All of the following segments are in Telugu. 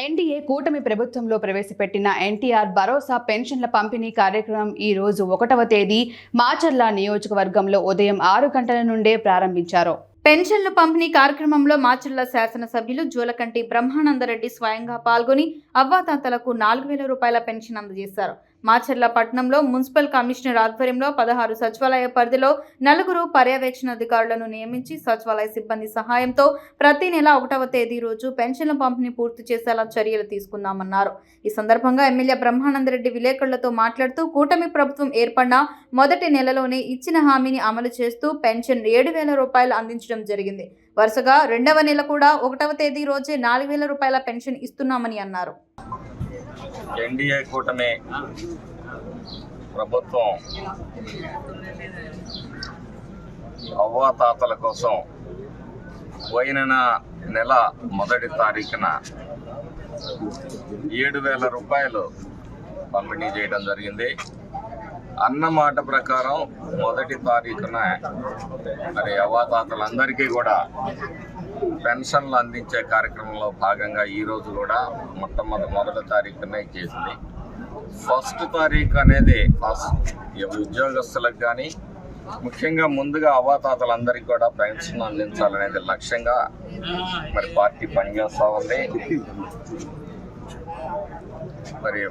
ఎన్డీఏ కూటమి ప్రభుత్వంలో ప్రవేశపెట్టిన ఎన్టీఆర్ భరోసా పెన్షన్ల పంపిణీ కార్యక్రమం ఈ రోజు 1వ తేదీ మాచర్ల నియోజకవర్గంలో ఉదయం 6 గంటల నుండే ప్రారంభించారు. పెన్షన్ల పంపిణీ కార్యక్రమంలో మాచర్ల శాసనసభ్యులు జూలకంటి బ్రహ్మానందరెడ్డి స్వయంగా పాల్గొని అవ్వాతాతలకు 4,000 రూపాయల పెన్షన్ అందజేశారు. మాచర్ల పట్టణంలో మున్సిపల్ కమిషనర్ ఆధ్వర్యంలో 16 సచివాలయ పరిధిలో 4 పర్యవేక్షణ అధికారులను నియమించి సచివాలయ సిబ్బంది సహాయంతో ప్రతి నెల 1వ తేదీ రోజు పెన్షన్ల పంపిణీ పూర్తి చేసేలా చర్యలు తీసుకుందామన్నారు. ఈ సందర్భంగా ఎమ్మెల్యే బ్రహ్మానందరెడ్డి విలేకరులతో మాట్లాడుతూ కూటమి ప్రభుత్వం ఏర్పడిన మొదటి నెలలోనే ఇచ్చిన హామీని అమలు చేస్తూ పెన్షన్ 7,000 రూపాయలు అందించడం జరిగింది. వరుసగా 2వ నెల కూడా 1వ తేదీ రోజే 4,000 రూపాయల పెన్షన్ ఇస్తున్నామని అన్నారు. ఎన్డీఏ కూటమి ప్రభుత్వం అవ్వాతాతల కోసం పోయిన నెల మొదటి తారీఖున 7,000 రూపాయలు పంపిణీ చేయడం జరిగింది. అన్నమాట ప్రకారం మొదటి తారీఖున మరి అవ్వాతాతలందరికీ కూడా పెన్షన్లు అందించే కార్యక్రమంలో భాగంగా ఈరోజు కూడా మొదటి తారీఖునే చేసింది. ఫస్ట్ తారీఖు అనేది ఉద్యోగస్తులకు కానీ ముఖ్యంగా ముందుగా అవ్వాతాతలందరికీ కూడా పెన్షన్ అందించాలనేది లక్ష్యంగా మరి పార్టీ పనిచేస్తూ ఉంది. మరి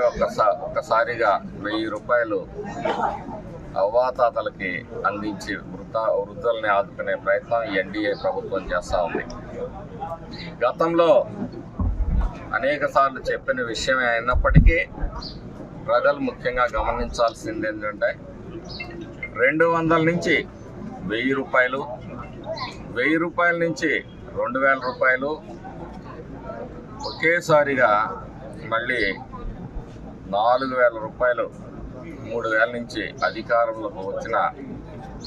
ఒక్కసారిగా 1,000 రూపాయలు అవ్వాతాతలకి అందించి వృద్ధుల్ని ఆదుకునే ప్రయత్నం ఎన్డీఏ ప్రభుత్వం చేస్తూ ఉంది. గతంలో అనేక సార్లు చెప్పిన విషయమే అయినప్పటికీ ప్రజలు ముఖ్యంగా గమనించాల్సింది ఏంటంటే 200 నుంచి 1,000 రూపాయలు, 1,000 రూపాయల నుంచి 2,000 రూపాయలు ఒకేసారిగా మళ్ళీ 4,000 రూపాయలు 3,000 నుంచి అధికారంలోకి వచ్చిన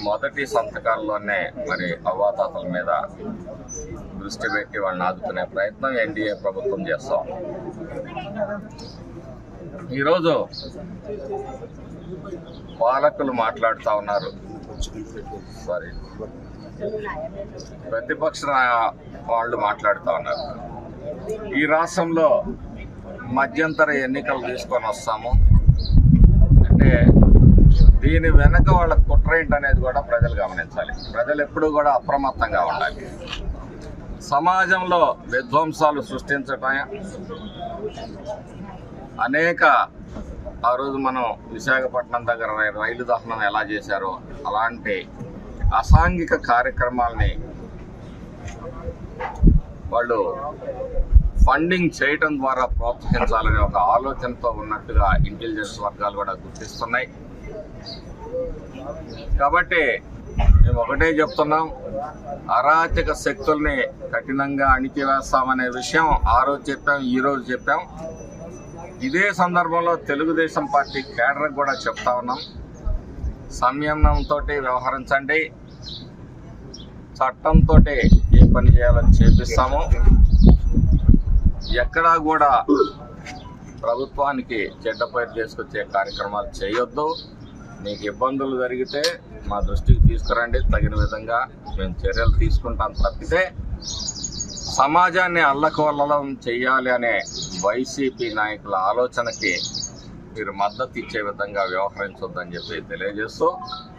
మొదటి సంతకాల్లోనే మరి అవ్వాతాతల మీద దృష్టి పెట్టి వాళ్ళని ఆదుకునే ప్రయత్నం ఎన్డీఏ ప్రభుత్వం చేస్తాం. ఈరోజు పాలకులు మాట్లాడుతూ ఉన్నారు, ప్రతిపక్ష వాళ్ళు మాట్లాడుతూ ఉన్నారు. ఈ రాష్ట్రంలో మధ్యంతర ఎన్నికలు తీసుకొని వస్తాము అంటే దీని వెనక వాళ్ళ కుట్ర ఏంటనేది కూడా ప్రజలు గమనించాలి. ప్రజలు ఎప్పుడూ కూడా అప్రమత్తంగా ఉండాలి. సమాజంలో విధ్వంసాలు సృష్టించటం అనేక ఆ రోజు మనం విశాఖపట్నం దగ్గర రైలు దహనం ఎలా చేశారో అలాంటి అసాంఘిక కార్యక్రమాలని వాళ్ళు ఫండింగ్ చేయటం ద్వారా ప్రోత్సహించాలనే ఒక ఆలోచనతో ఉన్నట్టుగా ఇంటెలిజెన్స్ వర్గాలు కూడా గుర్తిస్తున్నాయి. కాబట్టి మేము ఒకటే చెప్తున్నాం, అరాచక శక్తుల్ని కఠినంగా అణిచివేస్తామనే విషయం ఆ రోజు చెప్పాం, ఈ రోజు చెప్పాం. ఇదే సందర్భంలో తెలుగుదేశం పార్టీ కేడర్కి కూడా చెప్తా ఉన్నాం, సంయమనంతో వ్యవహరించండి, చట్టంతో ఏ పని చేయాలని చేపిస్తామో, ఎక్కడా కూడా ప్రభుత్వానికి చెడ్డ పేరు చేసుకొచ్చే కార్యక్రమాలు చేయొద్దు. మీకు ఇబ్బందులు జరిగితే మా దృష్టికి తీసుకురండి, తగిన విధంగా మేము చర్యలు తీసుకుంటాం తప్పితే సమాజాన్ని అల్లకల్లోలం చేయాలి అనే వైసీపీ నాయకుల ఆలోచనకి మీరు మద్దతు ఇచ్చే విధంగా వ్యవహరించొద్దని చెప్పి తెలియజేస్తూ